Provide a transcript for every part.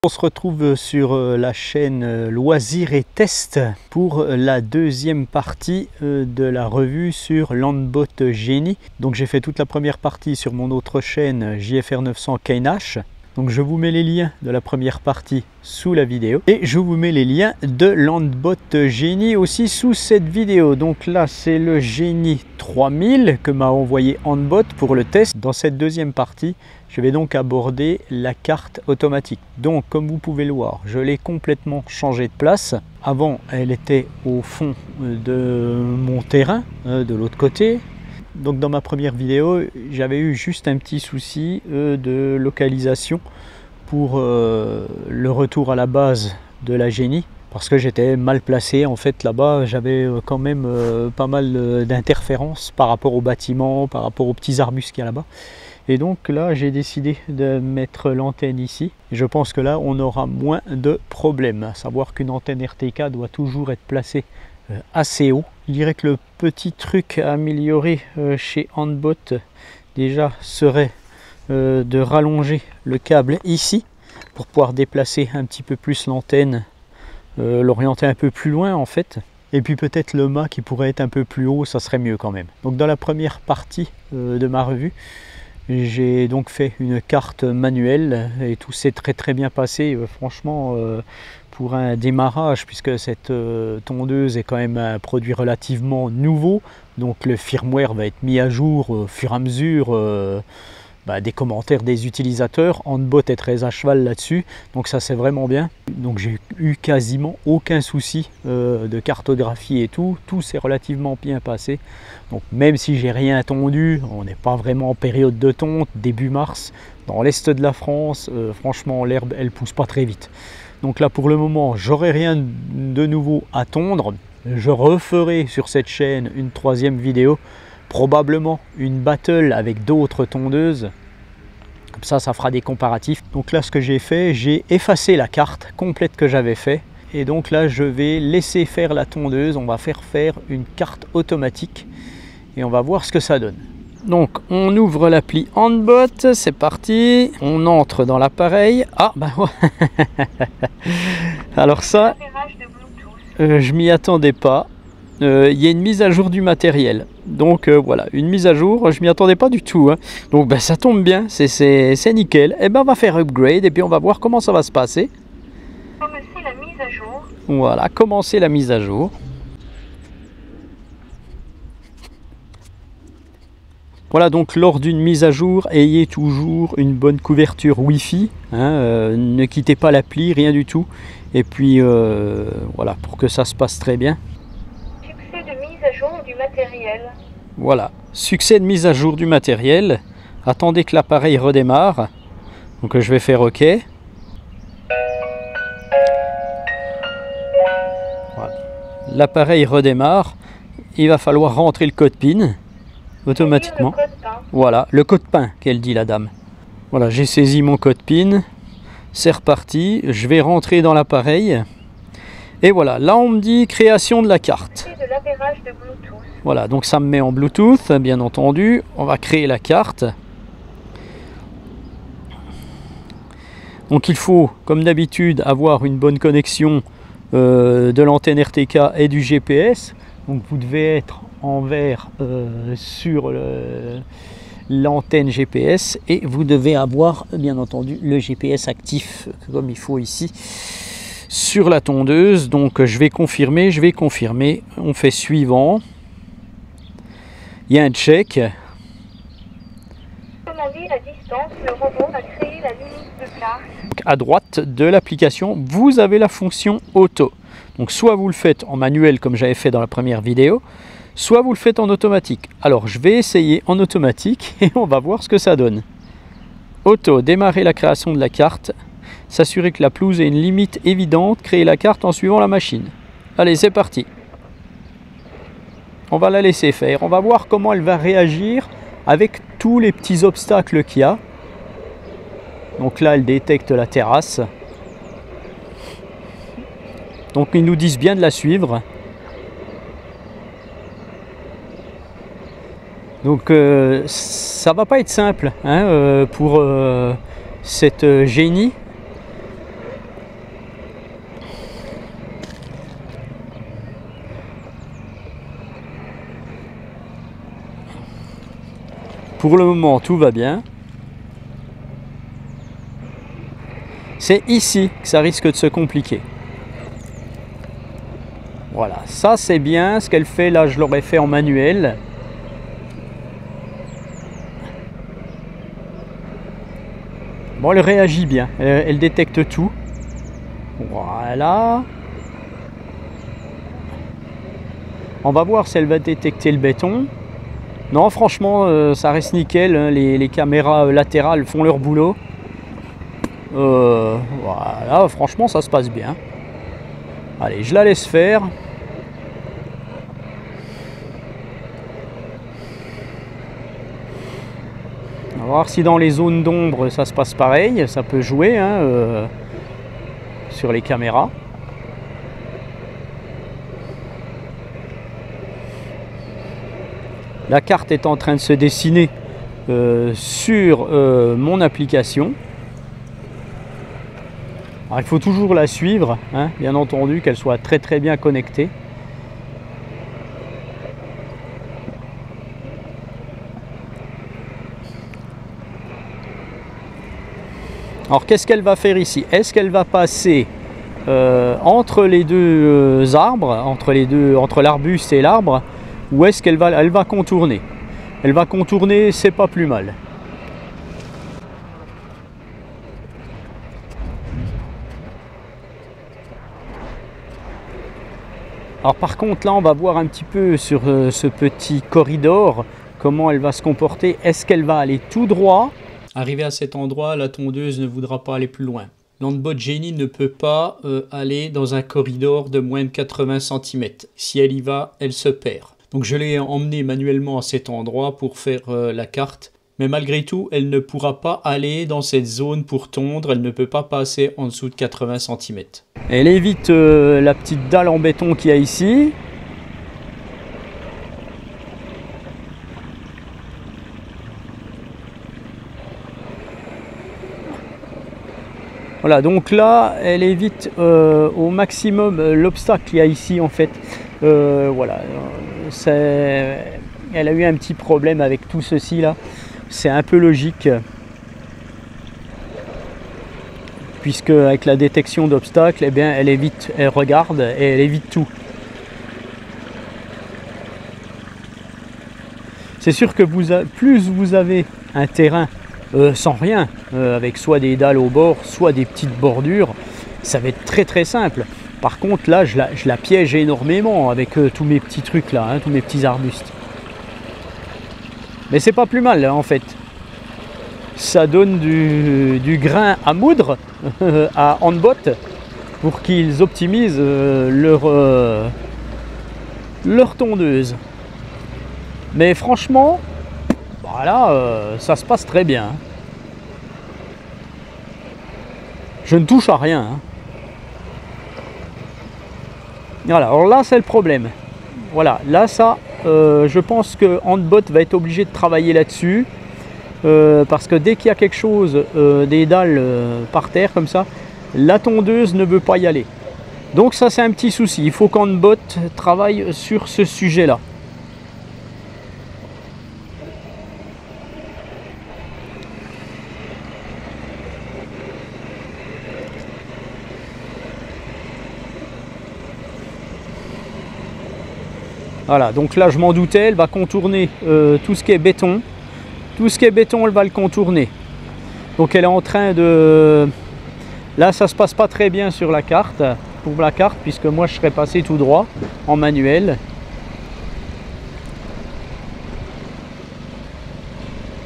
On se retrouve sur la chaîne Loisirs et Tests pour la deuxième partie de la revue sur Landbot Genie. Donc j'ai fait toute la première partie sur mon autre chaîne JFR 900 K&H. Donc je vous mets les liens de la première partie sous la vidéo et je vous mets les liens de Landbot Genie aussi sous cette vidéo. Donc là c'est le Genie 3000 que m'a envoyé Handbot pour le test. Dans cette deuxième partie, je vais donc aborder la carte automatique. Donc comme vous pouvez le voir, je l'ai complètement changé de place. Avant elle était au fond de mon terrain, de l'autre côté. Donc dans ma première vidéo, j'avais eu juste un petit souci de localisation pour le retour à la base de la Genie. Parce que j'étais mal placé, en fait là-bas j'avais quand même pas mal d'interférences par rapport au bâtiment, par rapport aux petits arbustes qu'il y a là-bas. Et donc là j'ai décidé de mettre l'antenne ici. Je pense que là on aura moins de problèmes. À savoir qu'une antenne RTK doit toujours être placée assez haut. Je dirais que le petit truc à améliorer chez Handbot déjà serait de rallonger le câble ici pour pouvoir déplacer un petit peu plus l'antenne, l'orienter un peu plus loin en fait. Et puis peut-être le mât qui pourrait être un peu plus haut, ça serait mieux quand même. Donc dans la première partie de ma revue, j'ai donc fait une carte manuelle et tout s'est très bien passé. Franchement, pour un démarrage, puisque cette tondeuse est quand même un produit relativement nouveau, donc le firmware va être mis à jour au fur et à mesure des commentaires des utilisateurs. Handbot est très à cheval là-dessus, donc ça c'est vraiment bien. Donc j'ai eu quasiment aucun souci de cartographie et tout s'est relativement bien passé. Donc même si j'ai rien tondu, on n'est pas vraiment en période de tonte, début mars, dans l'est de la France, franchement l'herbe elle pousse pas très vite. Donc là pour le moment j'aurai rien de nouveau à tondre. Je referai sur cette chaîne une troisième vidéo, probablement une battle avec d'autres tondeuses. Comme ça fera des comparatifs. Donc là ce que j'ai fait, j'ai effacé la carte complète que j'avais fait. Et donc là je vais laisser faire la tondeuse. On va faire une carte automatique. Et on va voir ce que ça donne. Donc on ouvre l'appli Handbot, c'est parti. On entre dans l'appareil. Ah bah ouais. Alors ça, je m'y attendais pas. Il y a une mise à jour du matériel. Donc voilà, une mise à jour, je m'y attendais pas du tout. Hein. Donc ben, ça tombe bien, c'est nickel. Et ben on va faire upgrade et puis on va voir comment ça va se passer. Commencer la mise à jour. Voilà, commencer la mise à jour. Voilà, donc lors d'une mise à jour, ayez toujours une bonne couverture Wi-Fi. Hein, ne quittez pas l'appli, rien du tout. Et puis voilà, pour que ça se passe très bien. Succès de mise à jour du matériel. Voilà, succès de mise à jour du matériel. Attendez que l'appareil redémarre. Donc je vais faire OK. Voilà. L'appareil redémarre. Il va falloir rentrer le code PIN automatiquement. Voilà, le code PIN qu'elle dit la dame. Voilà, j'ai saisi mon code PIN. C'est reparti. Je vais rentrer dans l'appareil. Et voilà, là on me dit création de la carte. De l'avérage de Bluetooth. Voilà, donc ça me met en Bluetooth, bien entendu. On va créer la carte. Donc il faut, comme d'habitude, avoir une bonne connexion de l'antenne RTK et du GPS. Donc vous devez être en vert sur l'antenne GPS et vous devez avoir, bien entendu, le GPS actif comme il faut ici sur la tondeuse. Donc je vais confirmer, on fait suivant. Il y a un check. Commandez la distance, le robot va créer la limite de place. À droite de l'application, vous avez la fonction auto. Donc soit vous le faites en manuel comme j'avais fait dans la première vidéo, soit vous le faites en automatique. Alors je vais essayer en automatique et on va voir ce que ça donne. Auto, démarrer la création de la carte. S'assurer que la pelouse ait une limite évidente, créer la carte en suivant la machine. Allez, c'est parti. On va la laisser faire. On va voir comment elle va réagir avec tous les petits obstacles qu'il y a. Donc là, elle détecte la terrasse. Donc ils nous disent bien de la suivre. Donc ça va pas être simple hein, pour cette Genie. Pour le moment, tout va bien. C'est ici que ça risque de se compliquer. Voilà, ça c'est bien. Ce qu'elle fait là, je l'aurais fait en manuel. Bon, elle réagit bien. Elle détecte tout. Voilà. On va voir si elle va détecter le béton. Non, franchement, ça reste nickel. Hein. Les caméras latérales font leur boulot. Voilà, franchement, ça se passe bien. Allez, je la laisse faire. On va voir si dans les zones d'ombre, ça se passe pareil. Ça peut jouer hein, sur les caméras. La carte est en train de se dessiner sur mon application. Alors, il faut toujours la suivre, hein, bien entendu, qu'elle soit très très bien connectée. Alors qu'est-ce qu'elle va faire ici? Est-ce qu'elle va passer entre les deux arbres, entre l'arbuste et l'arbre, ou est-ce qu'elle va contourner? Elle va contourner, c'est pas plus mal. Alors par contre là on va voir un petit peu sur ce petit corridor comment elle va se comporter. Est-ce qu'elle va aller tout droit? Arrivé à cet endroit, la tondeuse ne voudra pas aller plus loin. Landbot Genie ne peut pas aller dans un corridor de moins de 80 cm. Si elle y va, elle se perd. Donc je l'ai emmenée manuellement à cet endroit pour faire la carte. Mais malgré tout, elle ne pourra pas aller dans cette zone pour tondre. Elle ne peut pas passer en dessous de 80 cm. Elle évite la petite dalle en béton qu'il y a ici. Voilà, donc là, elle évite au maximum l'obstacle qu'il y a ici en fait. Voilà, elle a eu un petit problème avec tout ceci là. C'est un peu logique. Puisque avec la détection d'obstacles, eh bien, elle évite, elle regarde et elle évite tout. C'est sûr que plus vous avez un terrain sans rien, avec soit des dalles au bord, soit des petites bordures, ça va être très très simple. Par contre là, je la piège énormément avec tous mes petits trucs là, hein, tous mes petits arbustes. Mais c'est pas plus mal hein, en fait. Ça donne du grain à moudre à Handbot pour qu'ils optimisent leur tondeuse. Mais franchement, voilà, ça se passe très bien. Je ne touche à rien. Hein. Voilà, alors là c'est le problème. Voilà, là ça, je pense que Handbot va être obligé de travailler là-dessus. Parce que dès qu'il y a quelque chose, des dalles par terre comme ça, la tondeuse ne veut pas y aller. Donc ça c'est un petit souci, il faut qu'Handbot travaille sur ce sujet-là. Voilà, donc là je m'en doutais, elle va contourner tout ce qui est béton. Tout ce qui est béton, elle va le contourner. Donc elle est en train de... Là, ça se passe pas très bien sur la carte, pour la carte, puisque moi je serais passé tout droit en manuel.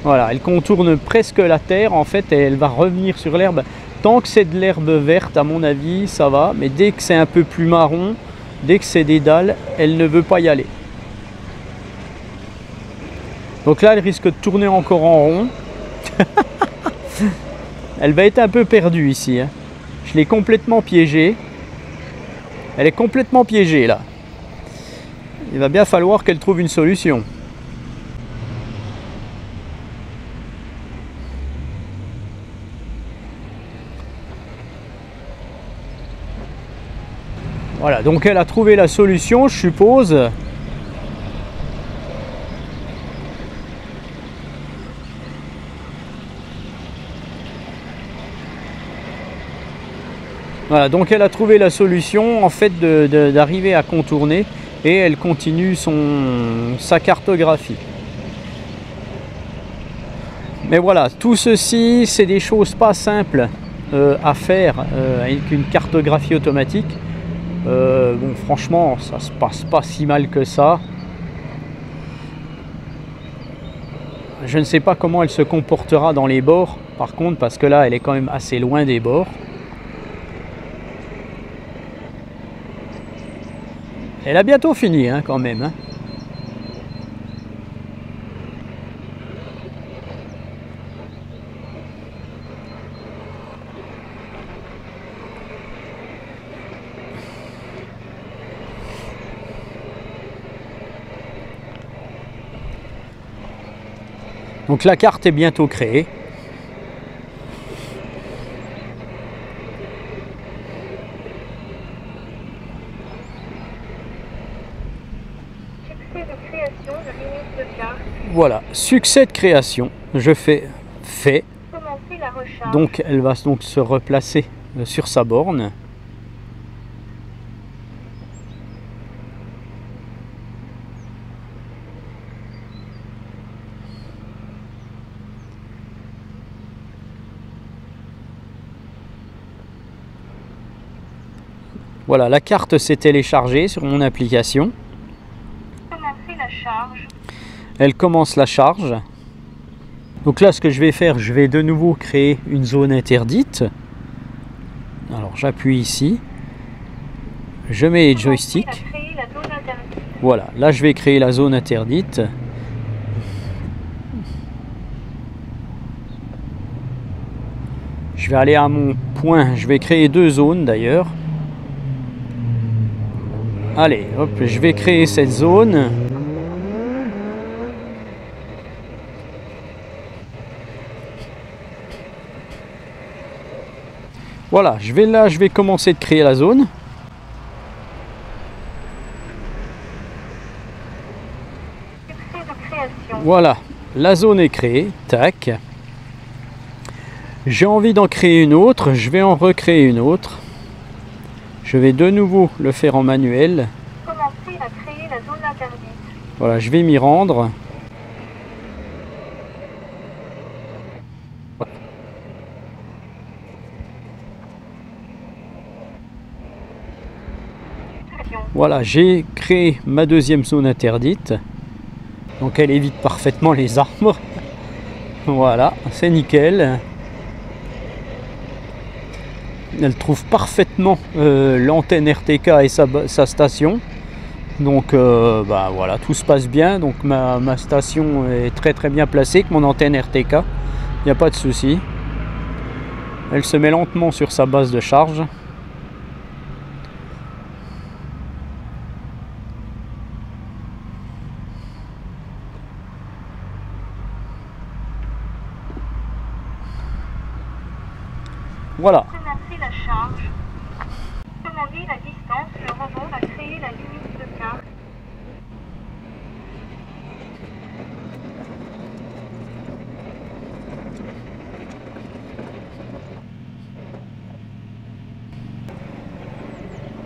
Voilà, elle contourne presque la terre en fait et elle va revenir sur l'herbe. Tant que c'est de l'herbe verte, à mon avis, ça va. Mais dès que c'est un peu plus marron, dès que c'est des dalles, elle ne veut pas y aller. Donc là, elle risque de tourner encore en rond. Elle va être un peu perdue ici. Hein. Je l'ai complètement piégée. Elle est complètement piégée là. Il va bien falloir qu'elle trouve une solution. Voilà, donc elle a trouvé la solution, je suppose. Voilà, donc elle a trouvé la solution en fait d'arriver à contourner et elle continue sa cartographie. Mais voilà, tout ceci, c'est des choses pas simples à faire avec une cartographie automatique. Bon, franchement, ça se passe pas si mal que ça. Je ne sais pas comment elle se comportera dans les bords, par contre, parce que là, elle est quand même assez loin des bords. Elle a bientôt fini, hein, quand même. Hein. Donc la carte est bientôt créée. Succès de création de limite de carte. Voilà, succès de création. Je fais fait. Commencer la recharge. Donc elle va donc se replacer sur sa borne. Voilà, la carte s'est téléchargée sur mon application. Commencer la charge. Elle commence la charge. Donc là, ce que je vais faire, je vais de nouveau créer une zone interdite. Alors j'appuie ici. Je mets les joysticks. Créer la zone interdite. Voilà, là je vais créer la zone interdite. Je vais aller à mon point, je vais créer 2 zones d'ailleurs. Allez, hop, je vais créer cette zone. Voilà, je vais commencer de créer la zone. Succès de création. Voilà, la zone est créée. Tac. J'ai envie d'en créer une autre, je vais en recréer une autre. Je vais de nouveau le faire en manuel. Commencer à créer la zone interdite. Voilà, je vais m'y rendre. Voilà, j'ai créé ma deuxième zone interdite. Donc elle évite parfaitement les arbres. Voilà, c'est nickel. Elle trouve parfaitement l'antenne RTK et sa station. Donc bah, voilà, tout se passe bien. Donc ma station est très bien placée avec mon antenne RTK. Il n'y a pas de souci. Elle se met lentement sur sa base de charge. Voilà. Commencer la charge. Commander la distance, le robot va créer la limite de carte.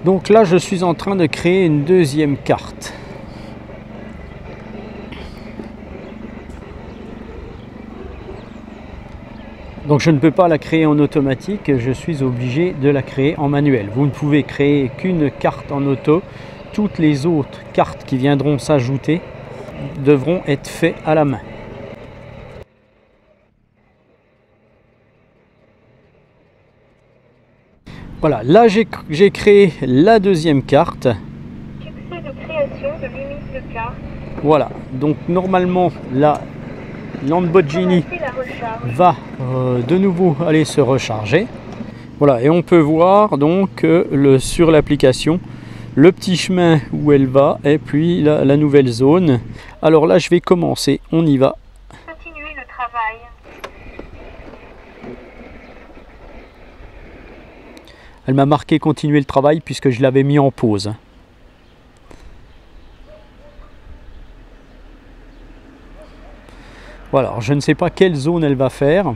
Donc là, je suis en train de créer une deuxième carte. Donc je ne peux pas la créer en automatique, je suis obligé de la créer en manuel. Vous ne pouvez créer qu'une carte en auto. Toutes les autres cartes qui viendront s'ajouter devront être faites à la main. Voilà, là j'ai créé la deuxième carte. Succès de création de limite de carte. Voilà, donc normalement là, Lamborghini Commencer la recharge. va de nouveau aller se recharger. Voilà, et on peut voir donc sur l'application le petit chemin où elle va et puis la nouvelle zone. Alors là, je vais commencer, on y va. Continuer le travail. Elle m'a marqué continuer le travail puisque je l'avais mis en pause. Voilà, alors je ne sais pas quelle zone elle va faire.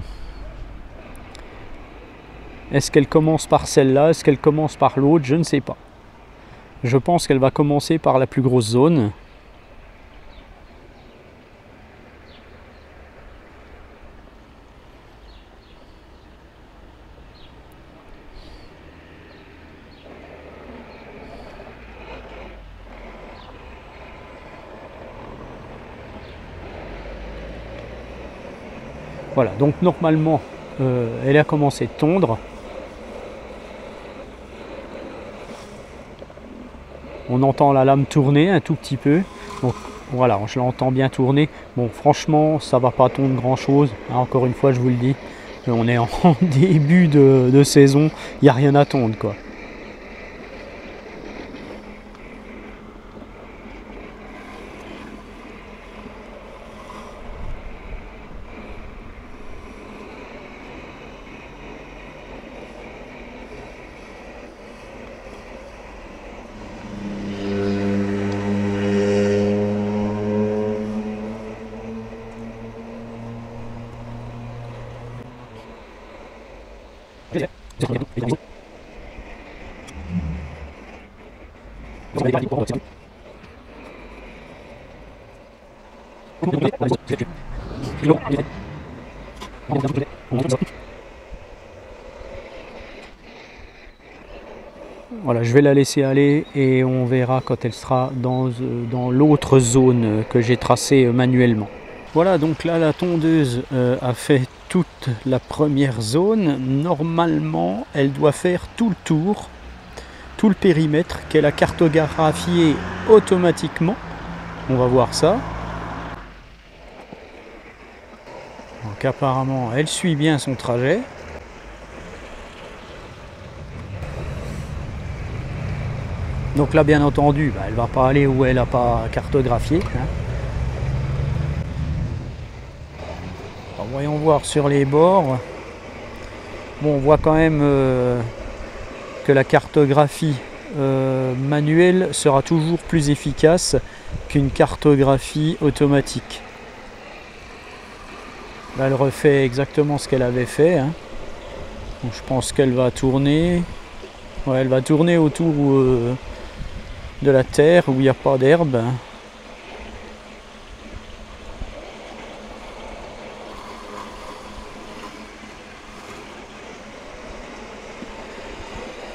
Est-ce qu'elle commence par celle-là? Est-ce qu'elle commence par l'autre? Je ne sais pas. Je pense qu'elle va commencer par la plus grosse zone. Voilà, donc normalement, elle a commencé de tondre. On entend la lame tourner un tout petit peu. Donc voilà, je l'entends bien tourner. Bon, franchement, ça va pas tondre grand chose. Encore une fois, je vous le dis, on est en début de saison. Il n'y a rien à tondre, quoi. Voilà, je vais la laisser aller et on verra quand elle sera dans l'autre zone que j'ai tracée manuellement. Voilà, donc là la tondeuse a fait toute la première zone. Normalement, elle doit faire tout le tour, tout le périmètre qu'elle a cartographié automatiquement. On va voir ça. Donc apparemment, elle suit bien son trajet. Donc là, bien entendu, elle ne va pas aller où elle n'a pas cartographié. Alors, voyons voir sur les bords. Bon, on voit quand même que la cartographie manuelle sera toujours plus efficace qu'une cartographie automatique. Là, elle refait exactement ce qu'elle avait fait. Donc, je pense qu'elle va tourner. Ouais, elle va tourner autour de la terre où il n'y a pas d'herbe.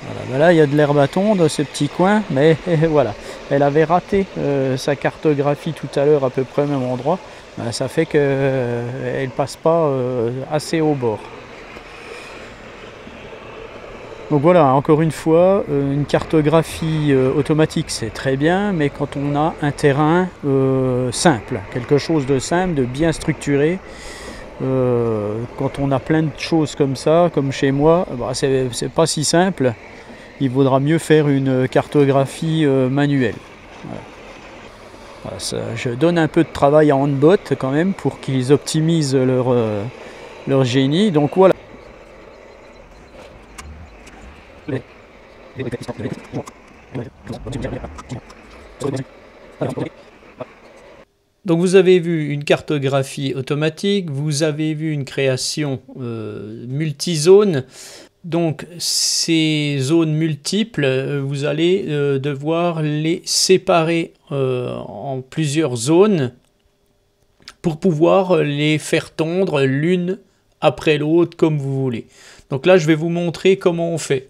Voilà, ben là il y a de l'herbe à tondre, ce petit coin, mais voilà, elle avait raté sa cartographie tout à l'heure à peu près au même endroit. Ben, ça fait qu'elle ne passe pas assez au bord. Donc voilà, encore une fois, une cartographie automatique c'est très bien, mais quand on a un terrain simple, quelque chose de simple, de bien structuré, quand on a plein de choses comme ça, comme chez moi, bah, c'est pas si simple. Il vaudra mieux faire une cartographie manuelle. Voilà. Voilà, ça, je donne un peu de travail à Handbot quand même pour qu'ils optimisent leur génie. Donc voilà. Donc vous avez vu une cartographie automatique, vous avez vu une création multizone. Donc ces zones multiples, vous allez devoir les séparer en plusieurs zones pour pouvoir les faire tondre l'une après l'autre comme vous voulez. Donc là je vais vous montrer comment on fait.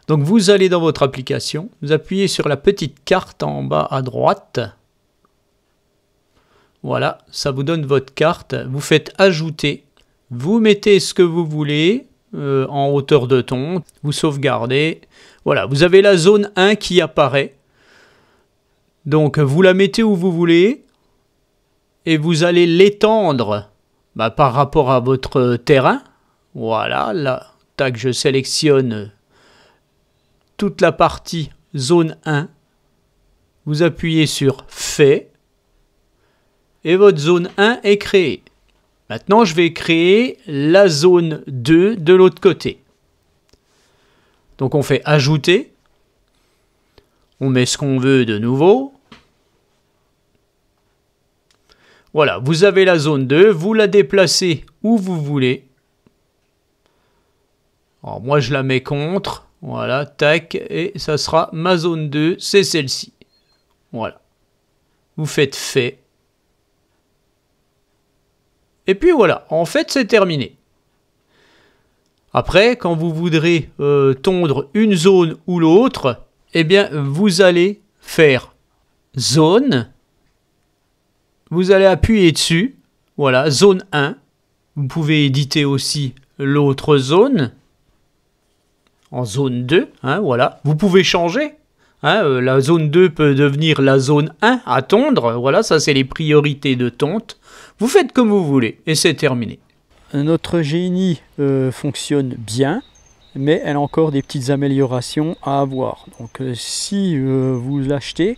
Donc vous allez dans votre application, vous appuyez sur la petite carte en bas à droite. Voilà, ça vous donne votre carte. Vous faites ajouter, vous mettez ce que vous voulez en hauteur de tonte, vous sauvegardez. Voilà, vous avez la zone 1 qui apparaît. Donc vous la mettez où vous voulez et vous allez l'étendre par rapport à votre terrain. Voilà, là, tac, je sélectionne toute la partie zone 1, vous appuyez sur fait et votre zone 1 est créée. Maintenant, je vais créer la zone 2 de l'autre côté. Donc, on fait ajouter, on met ce qu'on veut de nouveau. Voilà, vous avez la zone 2, vous la déplacez où vous voulez. Alors moi je la mets contre, voilà, tac, et ça sera ma zone 2, c'est celle-ci. Voilà. Vous faites fait. Et puis voilà, en fait c'est terminé. Après, quand vous voudrez tondre une zone ou l'autre, eh bien vous allez faire zone, vous allez appuyer dessus, voilà, zone 1. Vous pouvez éditer aussi l'autre zone, en zone 2, hein, voilà. Vous pouvez changer, hein, la zone 2 peut devenir la zone 1 à tondre, voilà, ça c'est les priorités de tonte. Vous faites comme vous voulez, et c'est terminé. Notre génie fonctionne bien, mais elle a encore des petites améliorations à avoir. Donc si vous l'achetez,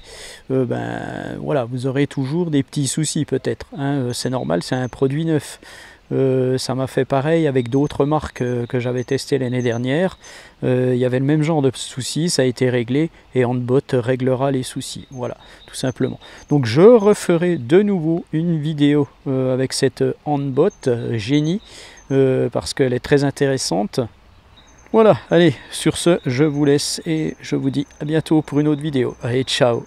ben voilà, vous aurez toujours des petits soucis peut-être, hein. C'est normal, c'est un produit neuf. Ça m'a fait pareil avec d'autres marques que j'avais testées l'année dernière. Il y avait le même genre de soucis, ça a été réglé et Handbot réglera les soucis. Voilà, tout simplement. Donc je referai de nouveau une vidéo avec cette Handbot Génie parce qu'elle est très intéressante. Voilà, allez, sur ce, je vous laisse et je vous dis à bientôt pour une autre vidéo. Allez, ciao!